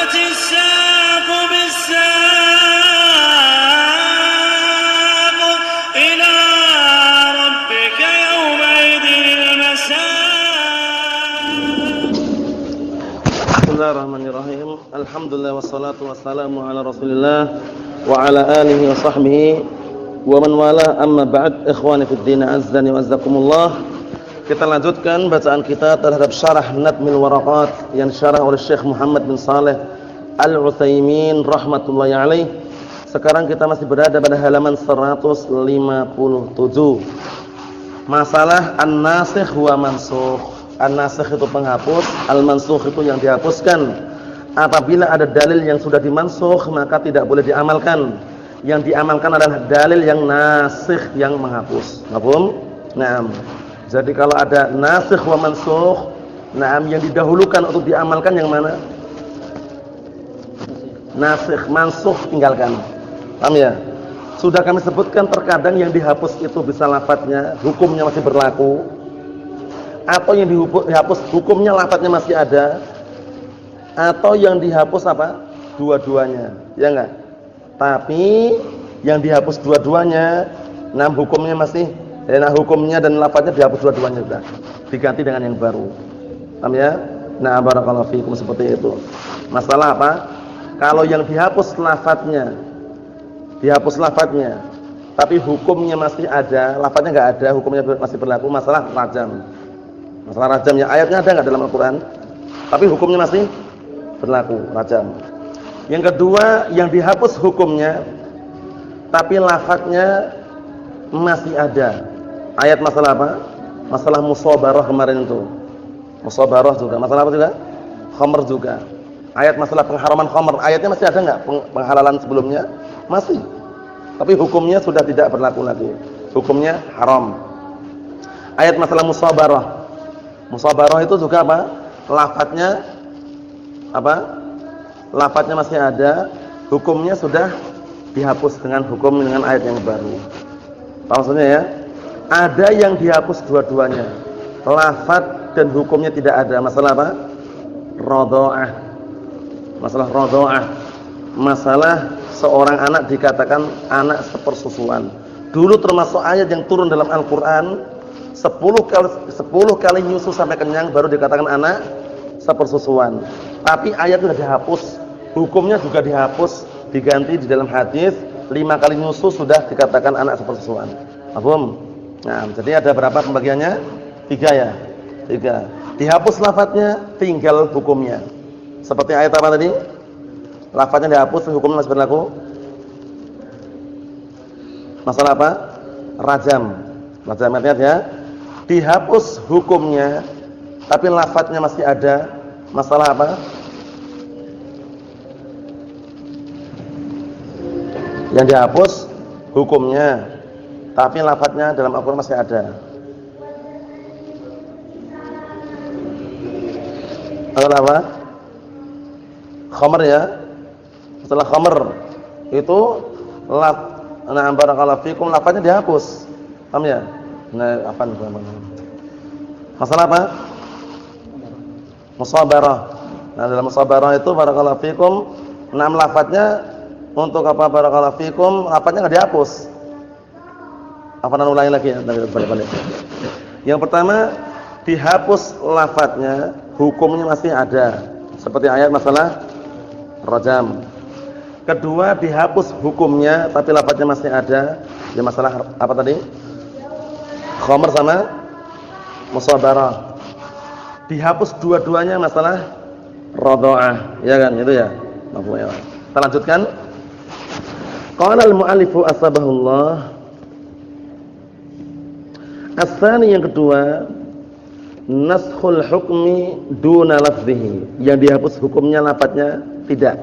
والتفت الساق بالساق إلى ربك يومئذ المساق. Bismillahirrahmanirrahim. Alhamdulillah wassalatu wassalamu ala Rasulillah wa ala alihi wa sahbihi wa man wala, amma ba'd. Ikhwani fid din, azzani wa azzakumullah. Kita lanjutkan bacaan kita terhadap syarah Nadmil Waraqat yang syarah oleh Syekh Muhammad bin Shalih Al-Utsaimin rahmatullahi alaih. Sekarang kita masih berada pada halaman 157. Masalah an-nasikh wa mansukh. An-nasikh itu penghapus, al-mansukh itu yang dihapuskan. Apabila ada dalil yang sudah dimansukh, maka tidak boleh diamalkan. Yang diamalkan adalah dalil yang nasikh, yang menghapus. Paham? Naam. Jadi kalau ada nasikh wa mansukh, naam, yang didahulukan untuk diamalkan yang mana? Nasikh, mansukh tinggalkan. Paham ya? Sudah kami sebutkan terkadang yang dihapus itu bisa lafadznya, hukumnya masih berlaku. Atau yang dihapus hukumnya lafadznya masih ada. Atau yang dihapus apa? Dua-duanya. Ya enggak? Tapi yang dihapus dua-duanya, nah hukumnya masih, nah hukumnya dan lafadznya dihapus dua-duanya sudah. Diganti dengan yang baru. Paham ya? Nah, barakallahu fiikum, seperti itu. Masalah apa? Kalau yang dihapus lafadznya, tapi hukumnya masih ada, lafadznya enggak ada, hukumnya masih berlaku, masalah rajam. Masalah rajamnya, ayatnya ada enggak dalam Al-Qur'an? Tapi hukumnya masih berlaku, rajam. Yang kedua, yang dihapus hukumnya tapi lafadznya masih ada. Ayat masalah apa? Masalah musabarah kemarin itu. Musabarah juga. Masalah apa juga? Khamr juga. Ayat masalah pengharaman khamr, ayatnya masih ada enggak? Penghalalan sebelumnya masih. Tapi hukumnya sudah tidak berlaku lagi. Hukumnya haram. Ayat masalah musabarah. Musabarah itu juga apa? Lafadznya apa? Lafadznya masih ada, hukumnya sudah dihapus dengan hukum dengan ayat yang baru. Apa maksudnya ya? Ada yang dihapus dua-duanya, lafadz dan hukumnya tidak ada. Masalah apa? Radha'ah. Masalah radha'ah. Masalah seorang anak dikatakan anak sepersusuan. Dulu termasuk ayat yang turun dalam Al-Qur'an, 10 kali nyusu sampai kenyang baru dikatakan anak sepersusuan. Tapi ayat sudah dihapus, hukumnya juga dihapus, diganti di dalam hadis 5 kali nyusu sudah dikatakan anak sepersusuan. Paham? Nah, jadi ada berapa pembagiannya? 3 ya? 3. Dihapus lafadznya, tinggal hukumnya. Seperti ayat apa tadi? Lafadznya dihapus, hukumnya masih berlaku. Masalah apa? Rajam. Rajam artinya ya, dihapus hukumnya tapi lafadznya masih ada. Masalah apa? Yang dihapus hukumnya tapi lafadznya dalam Al-Qur'an masih ada. Masalah apa? Khamr ya. Masalah khamr itu nah barakallahu fikum, lafadznya dihapus. Paham ya? Nah, apa namanya? Masalah apa? Musabarah. Nah, dalam musabarah itu barakallahu fikum, 6 lafadznya untuk apa barakallahu fikum, lafadznya enggak dihapus. Apa ulangi lagi ya, balik-balik. Yang pertama, dihapus lafadznya, hukumnya masih ada. Seperti ayat masalah rajam. Kedua, dihapus hukumnya tapi lafadznya masih ada. Ya masalah apa tadi? Khamr sama musabarah. Dihapus dua-duanya masalah radha'ah, ya kan? Itu ya. Mafhum. Kita lanjutkan. Qala al-mu'allifu asbahullah. As-tsani, yang kedua, naskhul hukmi duna lafzihi. Yang dihapus hukumnya, lafadznya tidak.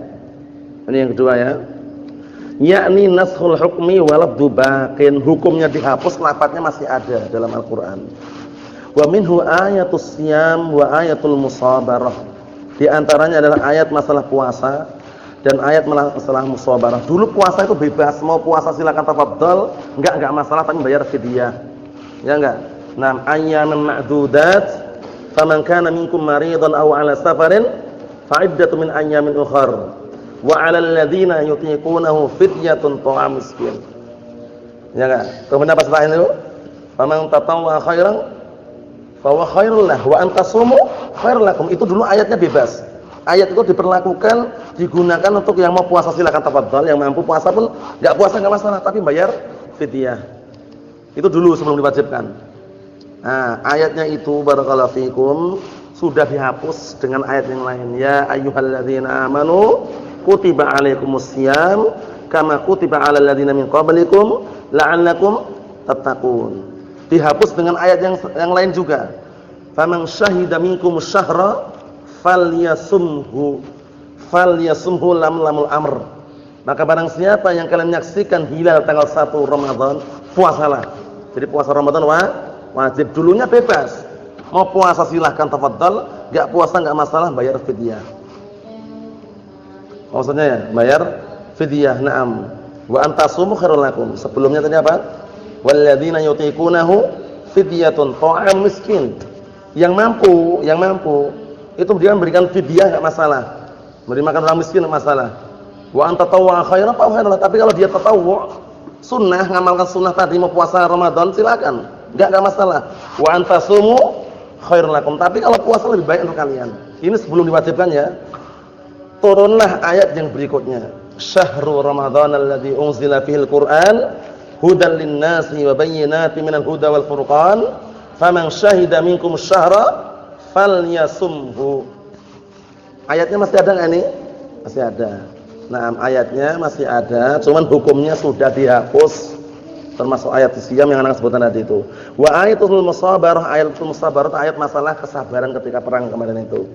Ini yang kedua ya. Yakni naskhul hukmi wa lafdhu baqin. Hukumnya dihapus, lafadznya masih ada dalam Al-Qur'an. Wa minhu ayatus siyam wa ayatul musabarah. Di antaranya adalah ayat masalah puasa dan ayat masalah musabarah. Dulu puasa itu bebas, mau puasa silakan tafadhol, enggak masalah, tapi bayar fidyah. Ya enggak? Nah, ayyaman ma'dudat, faman kana minkum maridan aw 'ala safarin Fa'iddatu min ayyamin ukhar. Wa 'alal ladzina yutiqunahu fidyatun ta'am miskin. Ya enggak? Kemudian apa setelah itu? Faman tatawwa khairan fa huwa khairul lah wa an tasumu khairul lakum. Itu dulu ayatnya bebas. Ayat itu diperlakukan, digunakan untuk yang mau puasa silakan tafadhal, yang mampu puasa pun enggak puasa enggak masalah, tapi bayar fidyah. Itu dulu sebelum diwajibkan. Nah, ayatnya itu barakallahu fikum sudah dihapus dengan ayat yang lain. Ya ayyuhalladzina amanu kutiba alaikumusiyam kama kutiba alal ladzina min qablikum la'allakum tattaqun. Dihapus dengan ayat yang lain juga. Faman syahida minkumus syahra falyasumhu lamul amr. Maka barang siapa yang kalian menyaksikan hilal tanggal 1 Ramadan, puasalah. Jadi puasa Ramadan wajib, dulunya bebas. Mau puasa silahkan tafadhal, enggak puasa enggak masalah, bayar fidyah. Maksudnya ya, bayar fidyah, na'am. Wa antasumu khairul lakum. Sebelumnya tadi apa? Walladzina yutiqunahu fidyatun ta'am miskin. Yang mampu itu dia memberikan fidyah enggak masalah. Memberi makan orang miskin enggak masalah. Wa antatawwa khairan fa khairul. Tapi kalau dia tatawwu, sunnah, ngamalkan sunnah tadi mau puasa Ramadan silakan. Enggak masalah. Wa antasumu khairul lakum. Tapi kalau puasa lebih baik untuk kalian. Ini sebelum diwajibkan ya. Turunlah ayat yang berikutnya. Syahrul Ramadan alladzi unzila fihil Qur'an hudan lin-nasi wa bayyinatin minal huda wal furqan. Faman syahida minkum syahra falyasumhu. Ayatnya masih ada enggak ini? Masih ada. Nah, ayatnya masih ada, cuman hukumnya sudah dihapus. Termasuk ayat siyam yang anak sebutkan tadi itu. Wa ayatul musabarah, ayatul musabarah ayat masalah kesabaran ketika perang kemarin itu.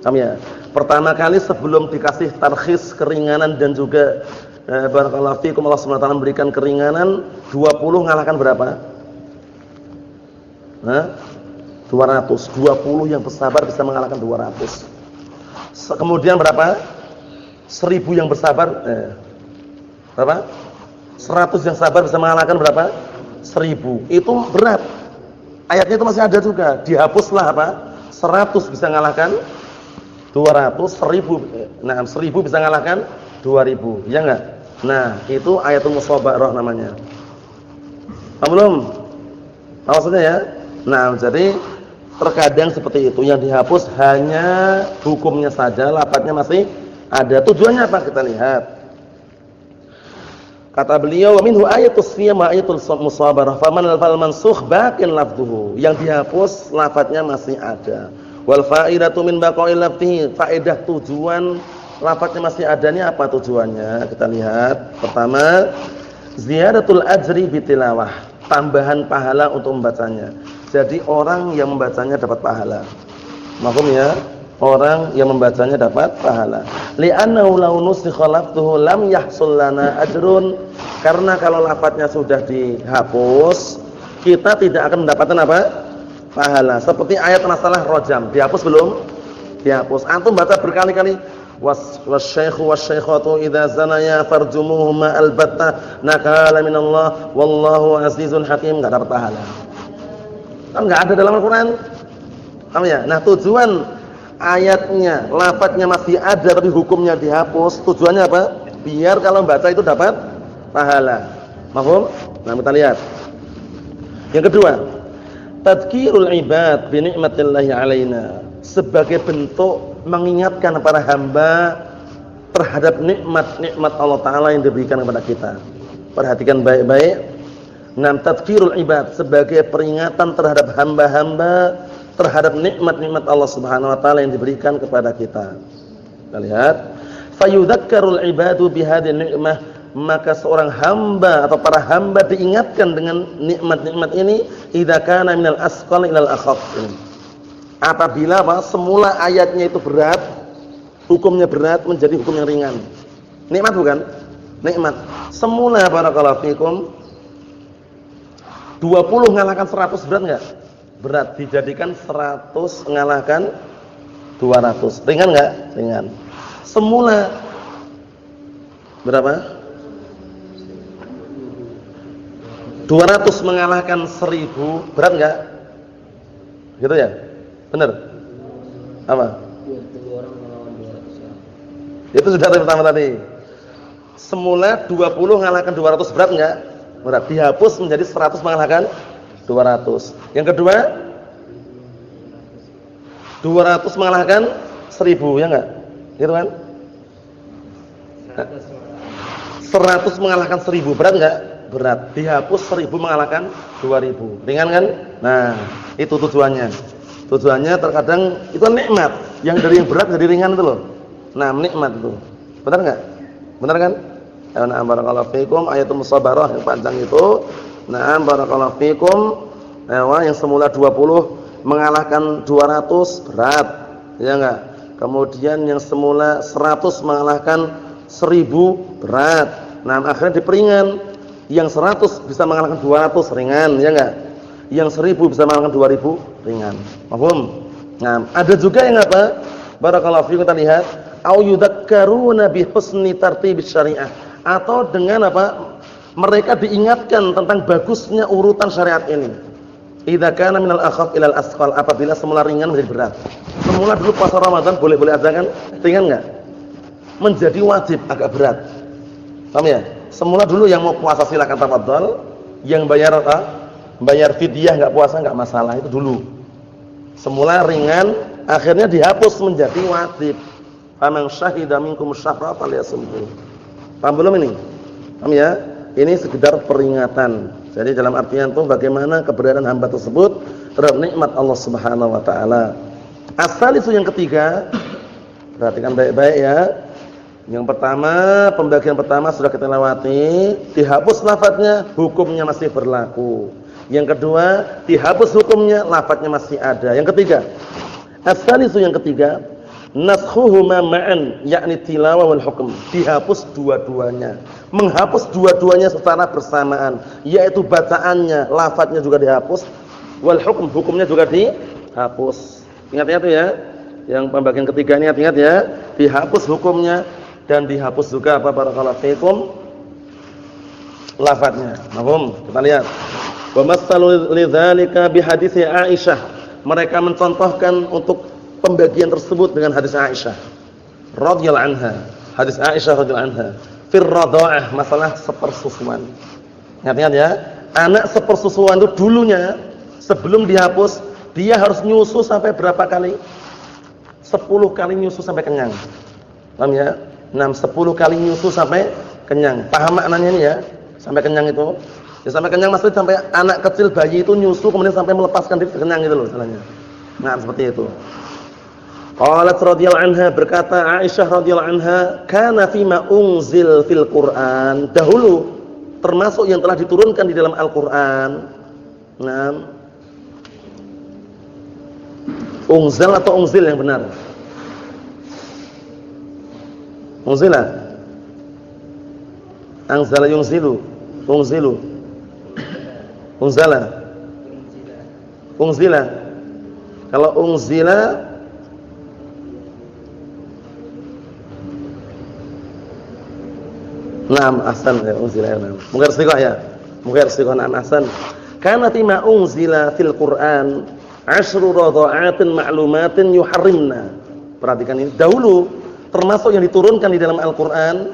Paham ya? Pertama kali sebelum dikasih tarkhis keringanan dan juga barakallahu fikum Allah Subhanahu wa taala memberikan keringanan 20 ngalahkan berapa? 220 yang bersabar bisa mengalahkan 200. Kemudian berapa? 1000 yang bersabar berapa? 100 yang sabar bisa mengalahkan berapa? 1000. Itu berat. Ayatnya itu masih ada juga. Dihapuslah apa? 100 bisa mengalahkan 200, 1000. Nah, 1000 bisa mengalahkan 2000. Ya enggak? Nah, itu ayatul musabarah namanya. Paham belum? Maksudnya ya? Nah, jadi terkadang seperti itu, yang dihapus hanya hukumnya saja, lafadznya masih ada. Tujuannya apa? Kita lihat. Kata beliau, wa minhu ayatus siyam wa ayatul musabarah. Faman al-mansukh baqin lafdhuhu. Yang dihapus lafadznya masih ada. Wal faidatu min baqa'il lafdhihi. Faedah tujuan lafadznya masih ada, ini apa tujuannya? Kita lihat. Pertama, ziyadatul ajri bitilawah. Tambahan pahala untuk membacanya. Jadi orang yang membacanya dapat pahala. Mahfum ya? Orang yang membacanya dapat pahala. Li'annahu law nusikha lafdhuhu lam yahsul lana ajrun. Karena kalau lafadznya sudah dihapus, kita tidak akan mendapatkan apa? Pahala. Seperti ayat masalah rajam, dihapus belum? Dihapus. Antum baca berkali-kali wasyaikhu wasyaikhatu idza zanaya farjumuhuma albatta nakala minallah wallahu azizun hakim. Enggak dapat pahala. Kan enggak ada dalam Al-Qur'an. Paham ya? Nah, tujuan ayatnya, lafadznya masih ada tapi hukumnya dihapus. Tujuannya apa? Biar kalau baca itu dapat pahala. Mahfum? Nah, kita lihat. Yang kedua, tadzkirul ibad bi ni'matillahi alaina. Sebagai bentuk mengingatkan para hamba terhadap nikmat-nikmat Allah Ta'ala yang diberikan kepada kita. Perhatikan baik-baik. Nam tadzkirul ibad sebagai peringatan terhadap hamba-hamba terhadap nikmat-nikmat Allah Subhanahu wa taala yang diberikan kepada kita. Kita lihat, fayudzakkarul ibadu bihadhihi ni'mah, maka seorang hamba atau para hamba diingatkan dengan nikmat-nikmat ini idza kana minal asqal ilal akhaf. Apabila apa? Semula ayatnya itu berat, hukumnya berat menjadi hukum yang ringan. Nikmat bukan? Nikmat. Semula barakallahu fikum 20 ngalahkan 100 berat enggak? Berat. Dijadikan 100 mengalahkan 200. Ringan enggak? Ringan. Semula berapa? 200 mengalahkan 1000, berat enggak? Gitu ya? Benar? Apa? 20 orang melawan 200. Itu sudah pertama tadi. Semula 20 mengalahkan 200 berat enggak? Berat. Dihapus menjadi 100 mengalahkan 200. Yang kedua 200 mengalahkan 1000, ya enggak? Gitu kan? 100 mengalahkan 1000 berat enggak? Berat. Dihapus 1000 mengalahkan 2000. Ringan kan? Nah, itu tujuannya. Tujuannya terkadang itu nikmat. Yang dari yang berat jadi ringan itu loh. Nah, nikmat itu. Benar enggak? Benar kan? Na'am barakallahu fikum, ayatul musabarah yang panjang itu. Na'am barakallahu fikum. Yang semula 20 mengalahkan 200 berat. Ya enggak? Kemudian yang semula 100 mengalahkan 1000 berat. Nah, akhirnya diperingan. Yang 100 bisa mengalahkan 200 ringan, ya enggak? Yang 1000 bisa mengalahkan 2000 ringan. Paham? Nah, ada juga yang apa? Barakallahu fikum, kita lihat, au yudakkaruna bi husni tartibis syariah, atau dengan apa? Mereka diingatkan tentang bagusnya urutan syariat ini. Idza kana minal akhaf ilal asqal, apabila semula ringan menjadi berat. Semula dulu puasa Ramadan boleh-boleh aja kan? Ringan enggak? Menjadi wajib agak berat. Paham ya? Semula dulu yang mau puasa silakan tafadhol, yang bayar apa? Bayar fidyah enggak puasa enggak masalah, itu dulu. Semula ringan, akhirnya dihapus menjadi wajib. Faman syahida minkum syahra falyasumhu. Paham belum ini? Paham ya? Ini sekedar peringatan. Jadi dalam artian itu bagaimana keberadaan hamba tersebut terhadap nikmat Allah Subhanahu wa taala. Asal itu yang ketiga. Perhatikan baik-baik ya. Yang pertama, pembagian pertama sudah kita lewati, dihapus lafadznya, hukumnya masih berlaku. Yang kedua, dihapus hukumnya, lafadznya masih ada. Yang ketiga, asal itu yang ketiga, naskhuhuma ma'an, yakni tilawah wal hukm, dihapus dua-duanya. Menghapus dua-duanya secara bersamaan, yaitu bacaannya, lafadznya juga dihapus, wal hukm, hukumnya juga dihapus. Ingat-ingat ya, yang pembagian ketiga ini ingat ya, dihapus hukumnya dan dihapus juga apa barakallahu fikum lafadznya. Paham? Kita lihat. Wa masalu lidzalika bi hadits Aisyah. Mereka mencontohkan untuk pembagian tersebut dengan hadis Aisyah radhiyallahu anha. Hadis Aisyah radhiyallahu anha fir radha'ah, masalah sepersusuan. Ingat-ingat ya, anak sepersusuan itu dulunya sebelum dihapus dia harus nyusu sampai berapa kali? 10 kali nyusu sampai kenyang. Paham ya? 10 kali nyusu sampai kenyang. Paham maknanya ini ya? Sampai kenyang itu. Ya sampai kenyang maksudnya sampai anak kecil bayi itu nyusu kemudian sampai melepaskan diri kenyang gitu loh salahnya. Nah, seperti itu. Qalat radhiyallahu anha, berkata Aisyah radhiyallahu anha, kana fima unzil fil Qur'an, dahulu termasuk yang telah diturunkan di dalam Al-Qur'an. Nah, unzil atau unzil yang benar? Unzila. Anzala yunzilu. Unzilu. Unzala. Unzila. Kalau unzila Naam ahsan ya, unzila ya. Mungkin istiqah ya. Mungkin istiqah naam ahsan. Kana tima unzila fil Qur'an 10 radha'atin ma'lumatin yuharrimna. Perhatikan ini. Dahulu termasuk yang diturunkan di dalam Al-Qur'an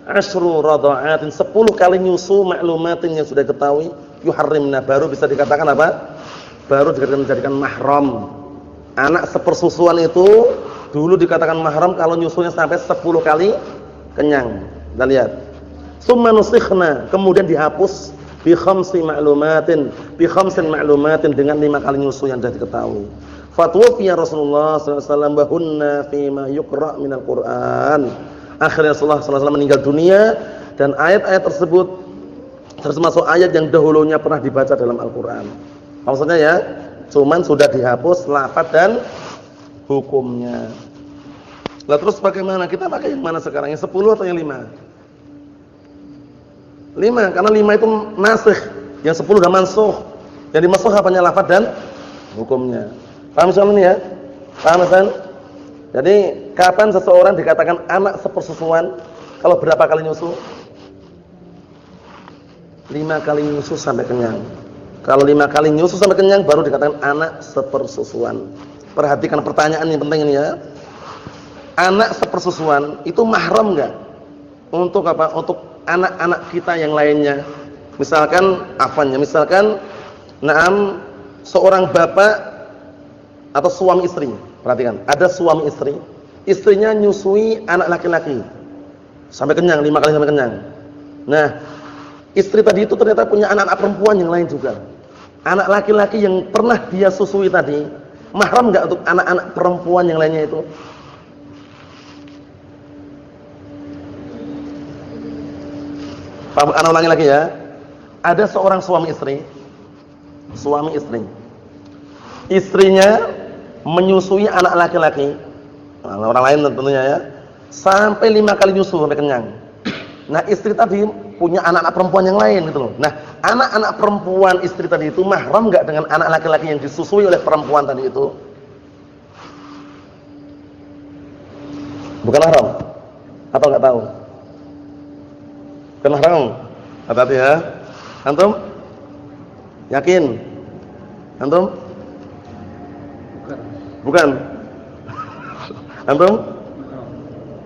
10 radha'atin, 10 kali nyusu ma'lumatin yang sudah ketahui yuharrimna, baru bisa dikatakan apa? Baru dijadikan mahram. Anak sepersusuan itu dulu dikatakan mahram kalau nyusunya sampai 10 kali kenyang. Kita lihat. Summa nusikhna, kemudian dihapus bi khamsin ma'lumatin dengan 5 kali nyusu yang sudah diketahui. Fatwafiya Rasulullah sallallahu alaihi wasallam bahunna fima yuqra minal Qur'an. Akhirnya Rasulullah sallallahu alaihi wasallam meninggal dunia dan ayat-ayat tersebut termasuk ayat yang dahulunya pernah dibaca dalam Al-Qur'an. Maksudnya ya, cuman sudah dihapus lafaz dan hukumnya. Lah terus bagaimana? Kita pakai yang mana sekarang? Yang 10 atau yang 5? 5, karena 5 itu nasikh, yang 10 sudah mansukh. Yang dimansukh apanya? Lafaz dan hukumnya. Paham soal ini ya? Paham Hasan? Jadi kapan seseorang dikatakan anak sepersusuan? Kalau berapa kali nyusu? 5 kali nyusu sampai kenyang. Kalau 5 kali nyusu sampai kenyang baru dikatakan anak sepersusuan. Perhatikan pertanyaan yang penting ini ya. anak sepersusuan itu mahram enggak? Untuk apa? Untuk anak-anak kita yang lainnya. Misalkan misalkan seorang bapak atau suami istri. Perhatikan, ada suami istri, istrinya nyusui anak laki-laki sampai kenyang, 5 kali sampai kenyang. Nah, istri tadi itu ternyata punya anak-anak perempuan yang lain juga. Anak laki-laki yang pernah dia susui tadi, mahram enggak untuk anak-anak perempuan yang lainnya itu? Anak ulangi lagi ya. Ada seorang suami istri. Istrinya menyusui anak laki-laki. Nah, orang lain tentunya ya. Sampai 5 kali nyusu sampai kenyang. Nah, istri tadi punya anak-anak perempuan yang lain gitu loh. Nah, anak-anak perempuan istri tadi itu mahram enggak dengan anak laki-laki yang disusui oleh perempuan tadi itu? Bukan mahram? Atau enggak tahu? Bukan mahram. Hati-hati ya. Antum? Yakin? Antum? Bukan. Antum?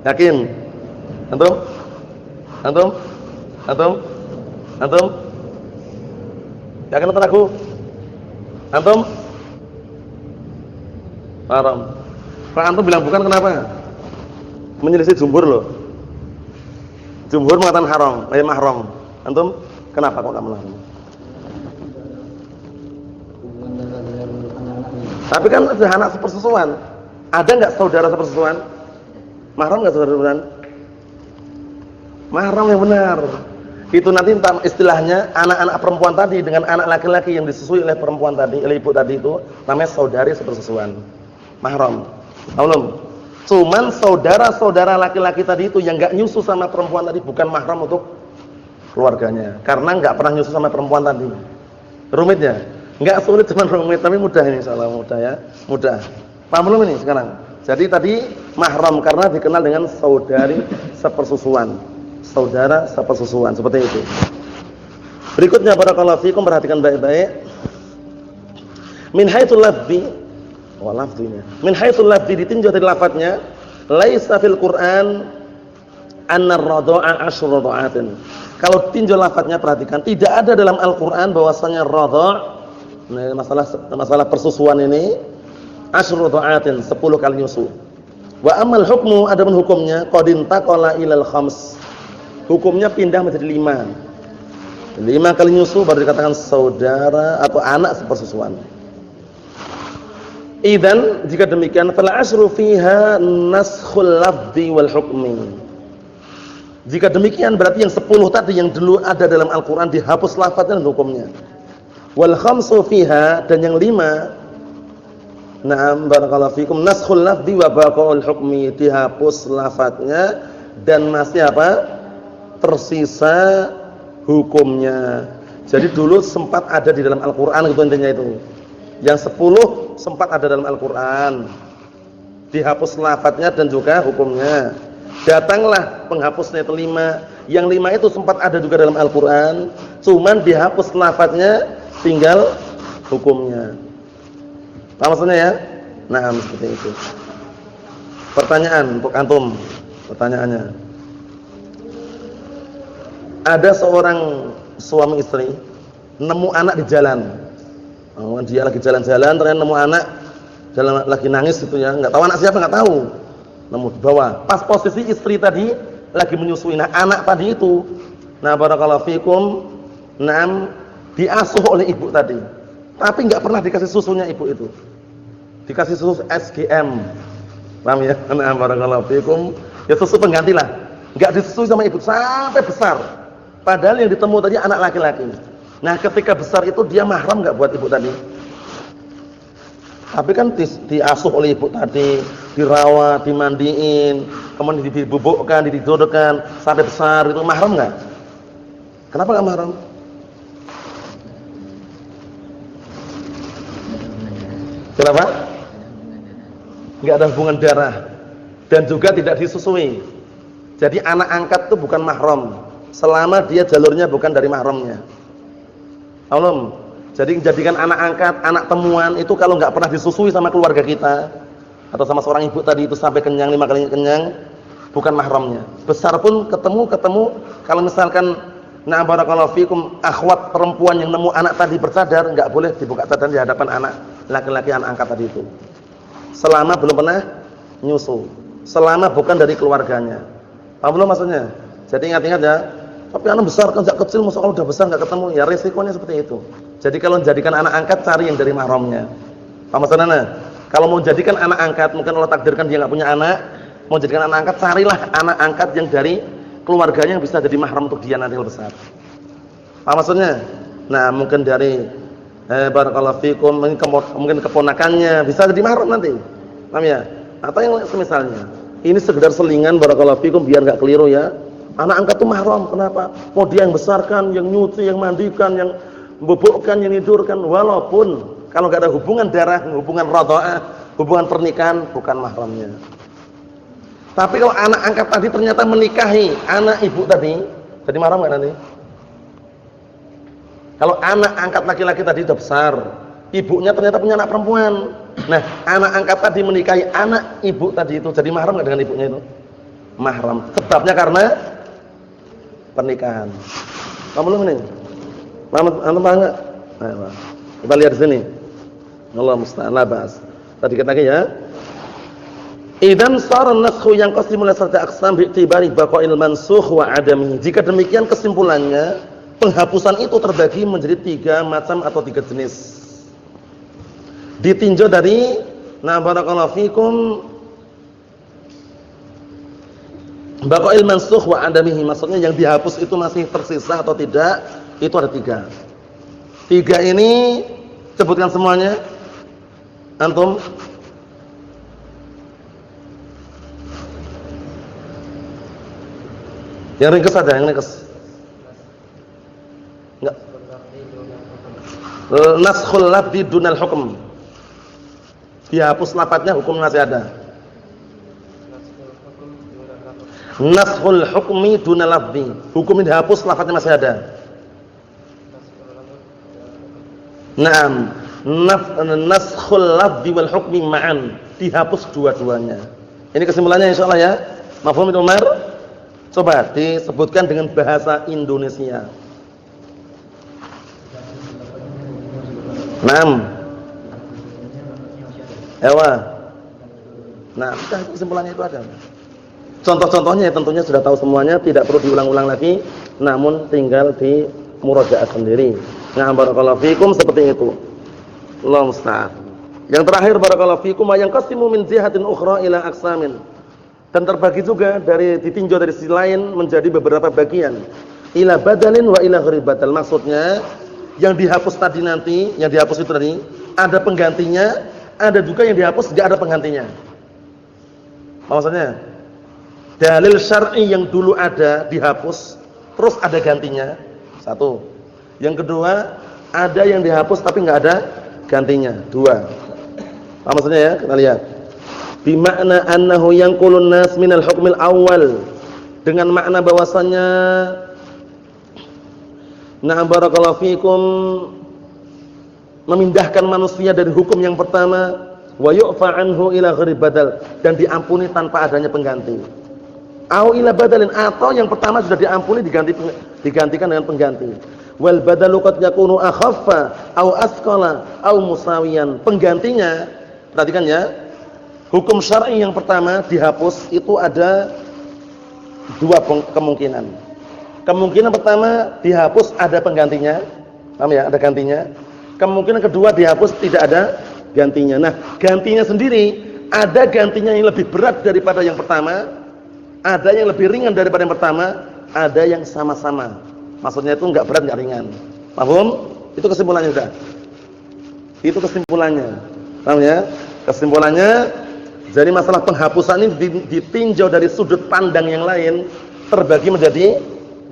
Yakin? Antum? Antum? Antum? Antum? Yakin atau ragu? Antum? Haram. Kalau antum bilang bukan, kenapa? Menyelisih jumhur loh. Jumhur mengatakan haram, mahram. Antum kenapa kok enggak melarang? Tapi kan sudah anak sepersusuan. Ada enggak saudara sepersusuan? Mahram enggak saudara sepersusuan? Mahram yang benar. Itu nanti istilahnya anak-anak perempuan tadi dengan anak laki-laki yang disusui oleh perempuan tadi, oleh ibu tadi itu namanya saudari sepersusuan. Mahram. Belum. Cuman saudara-saudara laki-laki tadi itu yang enggak nyusu sama perempuan tadi bukan mahram untuk keluarganya. Karena enggak pernah nyusu sama perempuan tadi. Rumitnya? Enggak sulit, cuma rumit, tapi mudah ini insyaallah, mudah ya. Mudah. Paham belum ini sekarang? Jadi tadi mahram karena dikenal dengan saudari sepersusuan. Saudara sepersusuan, seperti itu. Berikutnya barakallahu fikum, perhatikan baik-baik. Min haitsul lafzi lafzinya. Min haitsul lafzi ditinjau dari lafadznya, laisa fil Qur'an anna ar-radha'a 'ashru radha'atin. Kalau tinjau lafadznya perhatikan, tidak ada dalam Al-Qur'an bahwasanya radha', masalah persusuan ini 'ashru radha'atin, 10 kali nyusu. Wa amal hukmu, adapun hukumnya qad intaqala ilal khams. Hukumnya pindah menjadi 5. 5 kali nyusu baru dikatakan saudara atau anak sepersusuan. Idzan jika demikian fala asru fiha naskhul lafzi wal hukmi. Jika demikian berarti yang 10 tadi yang dulu ada dalam Al-Qur'an dihapus lafaznya dan hukumnya. Wal khamsu fiha, dan yang 5 na'am barakallahu fikum naskhul lafzi wa baqaul hukmi, dihapus lafaznya dan masih apa? Tersisa hukumnya. Jadi dulu sempat ada di dalam Al-Qur'an gitu intinya itu. Yang 10 sempat ada dalam Al-Qur'an. Dihapus lafadznya dan juga hukumnya. Datanglah penghapusnya itu 5. Yang 5 itu sempat ada juga dalam Al-Qur'an, cuman dihapus lafadznya, tinggal hukumnya. Paham maksudnya ya? Nah, seperti itu. Pertanyaan untuk antum. Pertanyaannya. Ada seorang suami istri nemu anak di jalan. Dia lagi jalan-jalan, ternyata nemu anak jalan, lagi nangis gitu ya, enggak tahu anak siapa, enggak tahu. Nemu di bawah. Pas posisi istri tadi lagi menyusui anak tadi itu. Nah, barakallahu fikum, diasuh oleh ibu tadi. Tapi enggak pernah dikasih susunya ibu itu. Dikasih susu SGM. Paham ya? Nah, barakallahu fikum, ya susu pengganti lah. Enggak disusui sama ibu sampai besar. Padahal yang ditemu tadi anak laki-laki. Nah, ketika besar itu dia mahram enggak buat ibu tadi? Tapi kan diasuh oleh ibu tadi, dirawat, dimandiin, kemudian dibubukkan, dijodohkan sampai besar, itu mahram enggak? Kenapa enggak mahram? Kenapa? Enggak ada hubungan darah dan juga tidak disusui. Jadi anak angkat itu bukan mahram selama dia jalurnya bukan dari mahramnya. Jadi jadikan anak angkat, anak temuan itu kalau nggak pernah disusui sama keluarga kita, atau sama seorang ibu tadi itu sampai kenyang 5 kali kenyang, bukan mahramnya. Besar pun ketemu kalau misalkan nah barakallahu fikum akhwat perempuan yang nemu anak tadi bercadar, enggak boleh dibuka cadar di hadapan anak laki-laki anak angkat tadi itu. Selama belum pernah nyusu, selama bukan dari keluarganya. Paham belum maksudnya? Jadi ingat-ingat ya. Tapi anak besar kan sejak kecil, masa kalau udah besar enggak ketemu, ya resikonya seperti itu. Jadi kalau menjadikan anak angkat cari yang dari mahramnya. Paham maksudnya? Kalau mau jadikan anak angkat, mungkin Allah takdirkan dia enggak punya anak, mau jadikan anak angkat, carilah anak angkat yang dari keluarganya yang bisa jadi mahram untuk dia nanti kalau besar. Paham maksudnya? Nah, mungkin dari barakallahu fikum, mungkin keponakannya bisa jadi mahram nanti. Paham ya? Atau yang semisalnya. Ini sekedar selingan barakallahu fikum biar enggak keliru ya. Anak angkat itu mahram, kenapa? Mau dia yang besarkan, yang nyuci, yang mandikan, yang membobokkan, yang tidurkan, walaupun kalau enggak ada hubungan darah, hubungan radha'ah, hubungan pernikahan, bukan mahramnya. Tapi kalau anak angkat tadi ternyata menikahi anak ibu tadi, jadi mahram enggak nanti? Kalau anak angkat laki-laki tadi sudah besar, ibunya ternyata punya anak perempuan. Nah, anak angkat tadi menikahi anak ibu tadi itu, jadi mahram enggak dengan ibunya itu? Mahram. Sebabnya karena pernikahan. Paham belum ini? Antum paham enggak? Nah, kita lihat di sini. Allah musta'an, la ba'as. Tadi kita lagi ya. Idan sara an-naskhu yanqasimu ila salasati aqsam bi'tibari baqa'il mansukh wa 'adamihi. Jika demikian kesimpulannya, penghapusan itu terbagi menjadi 3 macam atau 3 jenis. Ditinjau dari barakallahu fikum baqa'il mansukh wa 'adamihi, maksudnya yang dihapus itu masih tersisa atau tidak, itu ada 3. 3 ini sebutkan semuanya. Antum yang ringkas ada, yang ringkas enggak? Naskhul lafzi dunal hukm, dihapus lafadznya, hukum masih ada. Naskhul hukmi dunal lafzi, hukum dihapus, lafadznya masih ada. Naam, naskhul lafzi wal hukmi ma'an, dihapus dua-duanya. Ini kesimpulannya insyaallah ya. Mafhum itu Umar? Coba disebutkan dengan bahasa Indonesia. Naam. Ewa. Nah, kesimpulannya itu ada. Contoh-contohnya tentunya sudah tahu semuanya, tidak perlu diulang-ulang lagi, namun tinggal di murajaah sendiri. Nah, barakallahu fikum seperti itu. Allahu musta'an. Yang terakhir barakallahu fikum yang qasimu min jihatin ukhra ila aqsamin. Dan terbagi juga dari ditinjau dari sisi lain menjadi beberapa bagian. Ila badalin wa ila ghairi badal. Maksudnya yang dihapus tadi nanti, yang dihapus itu tadi ada penggantinya, ada juga yang dihapus enggak ada penggantinya. Maksudnya dalil syar'i yang dulu ada dihapus, terus ada gantinya. Satu. Yang kedua, ada yang dihapus tapi enggak ada gantinya. 2. Apa maksudnya ya? Kita lihat. Bimakna annahu yanqulun nas minal hukmil awal, dengan makna bahwasannya barakallahu fikum memindahkan manusia dari hukum yang pertama, wa yu'fa anhu ila ghairi badal, dan diampuni tanpa adanya pengganti. Au ila badalin, atau yang pertama sudah diampuni digantikan dengan pengganti. Wal badalu qad yakunu akhaffa au asqala au musawiyan. Penggantinya, perhatikan ya. Hukum syar'i yang pertama dihapus itu ada 2 kemungkinan. Kemungkinan pertama dihapus ada penggantinya. Paham ya? Ada gantinya. Kemungkinan kedua dihapus tidak ada gantinya. Nah, gantinya sendiri ada gantinya yang lebih berat daripada yang pertama, ada yang lebih ringan daripada yang pertama, ada yang sama-sama. Maksudnya itu enggak berat, enggak ringan. Paham? Itu kesimpulannya sudah. Itu kesimpulannya. Paham ya? Kesimpulannya, jadi masalah penghapusan ini ditinjau dari sudut pandang yang lain, terbagi menjadi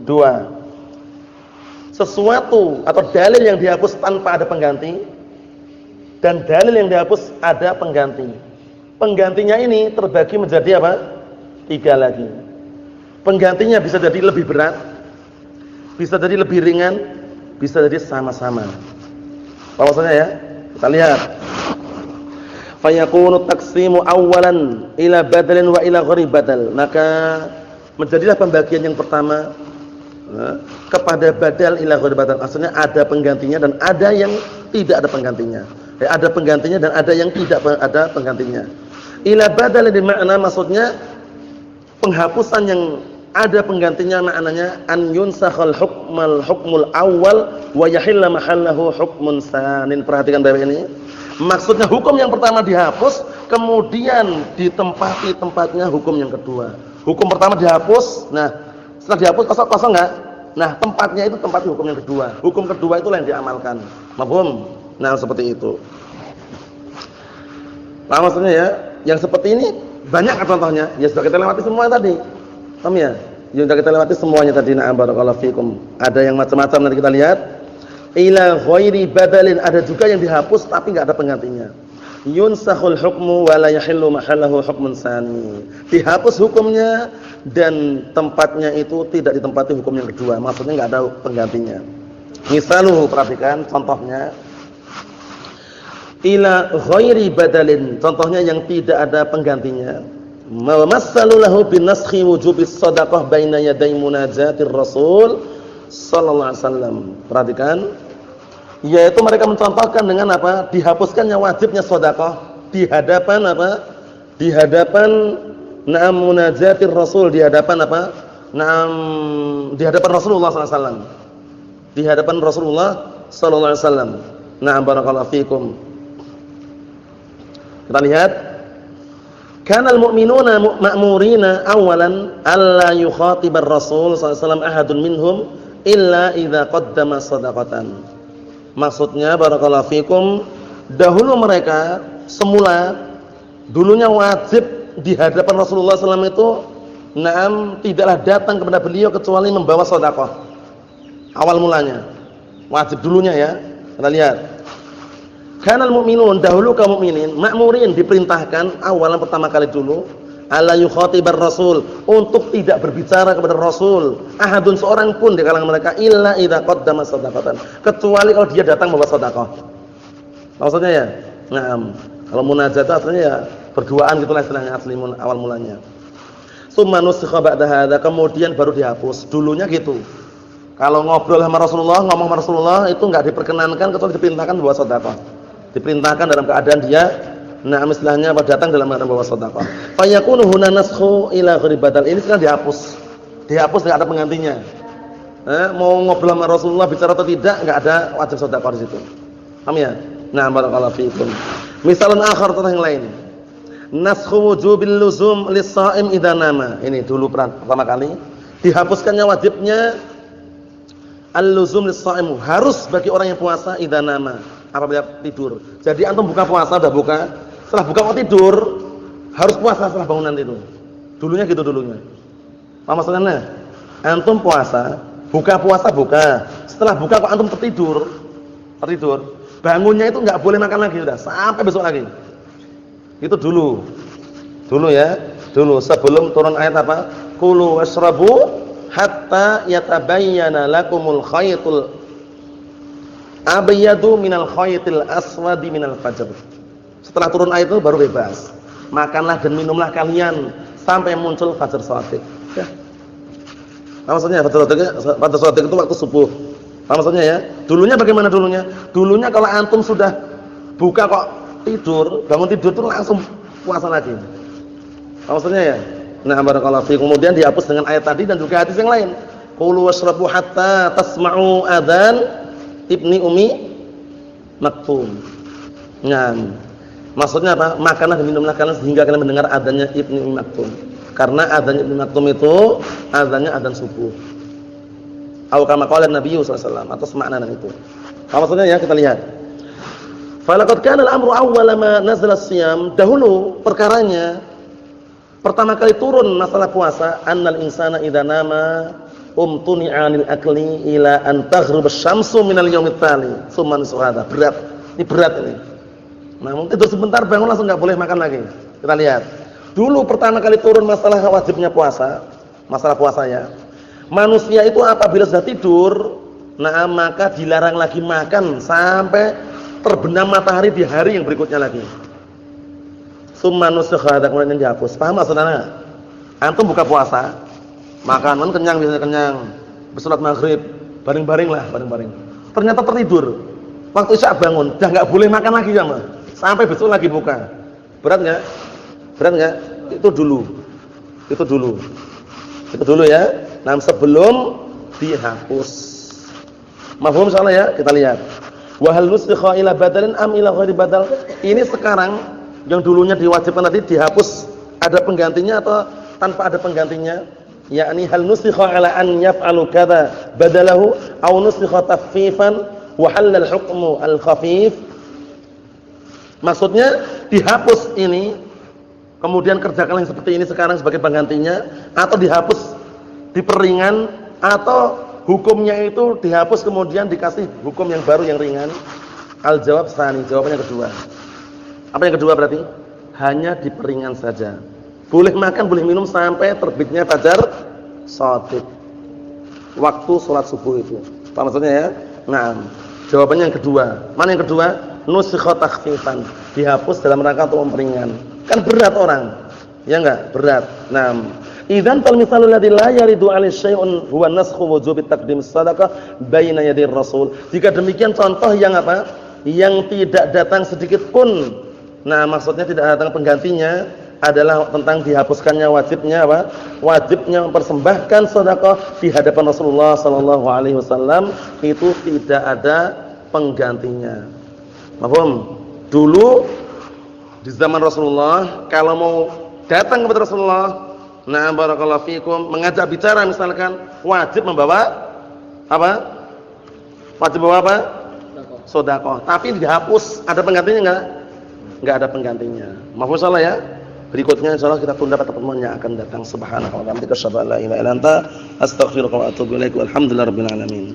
2. Sesuatu atau dalil yang dihapus tanpa ada pengganti, dan dalil yang dihapus ada pengganti. Penggantinya ini terbagi menjadi apa? 3 lagi. Penggantinya bisa jadi lebih berat, bisa jadi lebih ringan, bisa jadi sama-sama. Apa maksudnya ya? Kita lihat. Fayakunu taqsimu awwalan ila badalin wa ila ghairi badal. Maka menjadilah pembagian yang pertama kepada badal ila ghairi badal. Maksudnya ada penggantinya dan ada yang tidak ada penggantinya. Ada penggantinya dan ada yang tidak ada penggantinya. Ila badal di makna maksudnya penghapusan yang ada penggantinya, maknanya an yunsakhal hukmul awal wa yahilla mahallahu hukmun sanin. Perhatikan dari ini. Maksudnya hukum yang pertama dihapus, kemudian ditempati tempatnya hukum yang kedua. Hukum pertama dihapus, nah setelah dihapus kosong enggak? Nah, tempatnya itu tempat hukum yang kedua. Hukum kedua itulah yang diamalkan. Mafhum? Nah, seperti itu. Nah, maksudnya ya, yang seperti ini banyak contohnya. Ya sudah kita lewati semua tadi. Paham ya? Ya sudah kita lewati semuanya tadi. Na'am barakallahu fikum. Ada yang macam-macam nanti kita lihat. Ila ghairi badalin, ada juga yang dihapus tapi enggak ada penggantinya. Yunsakhul hukmu wa la yahillu mahallahu hukmun sani. Dihapus hukumnya dan tempatnya itu tidak ditempati hukum yang kedua. Maksudnya enggak ada penggantinya. Misaluhu, perhatikan contohnya. Ila ghairi badalin, contohnya yang tidak ada penggantinya. Mamassalu lahu binaskhi wujubis shadaqah baina yaday munajatir rasul sallallahu alaihi wasallam. Perhatikan, yaitu mereka mencontohkan dengan apa? Dihapuskannya wajibnya sedekah di hadapan apa? Di hadapan na'am munajatir rasul, di hadapan apa? Na'am, di hadapan Rasulullah sallallahu alaihi wasallam. Di hadapan Rasulullah sallallahu alaihi wasallam. Na'am barakallahu fikum. Kita lihat, kana al-mu'minuna ma'murina awalan alla yukhatibar rasul sallallahu alaihi wasallam ahadun minhum illa idza qaddama shadaqatan. Maksudnya barakallahu fikum, dahulu mereka semula dulunya wajib di hadapan Rasulullah SAW itu na'am tidaklah datang kepada beliau kecuali membawa sedekah. Awal mulanya wajib dulunya ya. Kita lihat. Kanal mu'minun, dahulu kaum mukminin ma'murin diperintahkan awalan pertama kali dulu alla yukhatibar rasul, untuk tidak berbicara kepada Rasul ahadun seorang pun di kalangan mereka illa idza qaddama shadaqatan, kecuali kalau dia datang membawa sedekah. Maksudnya ya, na'am. Kalau munajat artinya ya berduaan gitulah istilahnya asli awal mulanya. Tsumma nusikha ba'da hadza, kemudian baru dihapus. Dulunya gitu. Kalau ngobrol sama Rasulullah, ngomong sama Rasulullah itu enggak diperkenankan kecuali diperintahkan membawa sedekah. Diperintahkan dalam keadaan dia na'am istilahnya datang dalam keadaan membawa sedekah. Fa yakunu huna naskhu ila ghairi badal. Ini sekarang dihapus. Dihapus enggak ada penggantinya. Mau ngobrol sama Rasulullah bicara atau tidak enggak ada wajib sedekah di situ. Paham ya? Nah, barakallahu fiikum. Misalan akhar, contoh yang lain. Naskhu wujubil luzum lis-shaim idza nama. Ini dulu pertama kali dihapuskannya wajibnya al-luzum lis-shaim, harus bagi orang yang puasa idza nama, apabila tidur. Jadi antum buka puasa udah buka, setelah buka mau tidur harus puasa setelah bangunan itu. Dulunya gitu dulunya. Apa maksudnya? Antum puasa, buka puasa buka. Setelah buka kok antum tertidur. Bangunnya itu enggak boleh makan lagi sudah sampai besok lagi. Itu dulu. Dulu ya. Dulu sebelum turun ayat apa? Kulu washrabu hatta yatabayyana lakumul khaytul abyadu minal khaytil aswadi minal fajr. Setelah turun ayat itu baru bebas. Makanlah dan minumlah kalian sampai muncul fajar shadiq. Ya. Apa maksudnya fajar shadiq itu waktu subuh. Apa maksudnya ya? Dulunya bagaimana dulunya? Dulunya kalau antum sudah buka kok tidur, bangun tidur itu langsung puasa lagi. Apa maksudnya ya? Nah, barakallahu fiikum. Kemudian dihapus dengan ayat tadi dan juga hadis yang lain. Qulu washrabu hatta tasma'u adzan ibni Ummi Maktum. Nah, maksudnya apa? Makanlah dan minumlah kalian sehingga kalian mendengar adzannya Ibni Ummi Maktum. Karena adzannya Ibni Maktum itu adzannya adzan subuh. Atau kama qala Nabi sallallahu alaihi wasallam, atau semakna itu. Apa maksudnya ya? Kita lihat. Falaqad kana al-amru awwala ma nazala as-siyam, dahulu perkaranya pertama kali turun masalah puasa, annal insana idza nama umtuni'a 'anil akli ila an taghrib asy-syamsu minal yaumit tali. Tsumma nusuhada. Berat. Ini berat ini. Nah, mungkin tidur sebentar bangun langsung enggak boleh makan lagi. Kita lihat. Dulu pertama kali turun masalah wajibnya puasa, masalah puasanya. Manusia itu apabila sudah tidur, nah maka dilarang lagi makan sampai terbenam matahari di hari yang berikutnya lagi. Tsumma nusikha, kemudian dihapus. Paham maksudnya? Antum buka puasa, makan kenyang, biasanya kenyang. Salat maghrib, baring-baring. Ternyata tertidur. Waktu Isya bangun, dah enggak boleh makan lagi ya, Mas. Sampai besok lagi buka. Berat enggak? Itu dulu ya. Nah, sebelum dihapus. Mafhum soalnya ya? Kita lihat. Wa hal nusikha ila badalin am ila ghairi badal? Ini sekarang yang dulunya diwajibkan tadi dihapus, ada penggantinya atau tanpa ada penggantinya? Yakni hal nusikha ala an yaf'alu kadza badalahu aw nusikha takhfifan wa halal hukmu al-khafif. Maksudnya dihapus ini kemudian kerjakan yang seperti ini sekarang sebagai penggantinya, atau dihapus diperingan, atau hukumnya itu dihapus kemudian dikasih hukum yang baru yang ringan. Al-jawab tsani, jawabannya kedua. Apa yang kedua berarti? Hanya diperingan saja. Boleh makan, boleh minum sampai terbitnya fajar shadiq. Waktu sholat subuh itu. Apa maksudnya ya? Nah, jawabannya yang kedua. Mana yang kedua? Nusikha takhfifan. Dihapus dalam rangka untuk memperingan. Kan berat orang. Ya enggak? Berat. Nah, idzan fal misalul ladzi la yaridu 'alai syai'un huwa naskhu wujubi taqdim shadaqah baina yadir rasul. Jika demikian contoh yang apa? Yang tidak datang sedikit pun. Nah, maksudnya tidak datang penggantinya adalah tentang dihapuskannya wajibnya apa? Wajibnya mempersembahkan sedekah di hadapan Rasulullah sallallahu alaihi wasallam itu tidak ada penggantinya. Paham? Dulu di zaman Rasulullah kalau mau datang kepada Rasulullah, nah barakallahu fikum, mengajak bicara misalkan, wajib membawa apa? Wajib membawa apa? Sedekah. Tapi dihapus, ada penggantinya enggak? Enggak ada penggantinya. Mahfuz salah ya? Berikutnya insyaallah kita tunda pada pertemuan yang akan datang. Subhanaka wa bihamdika asyhadu an la ilaha illa anta astaghfiruka wa atubu ilaik. Walhamdulillahirabbil alamin.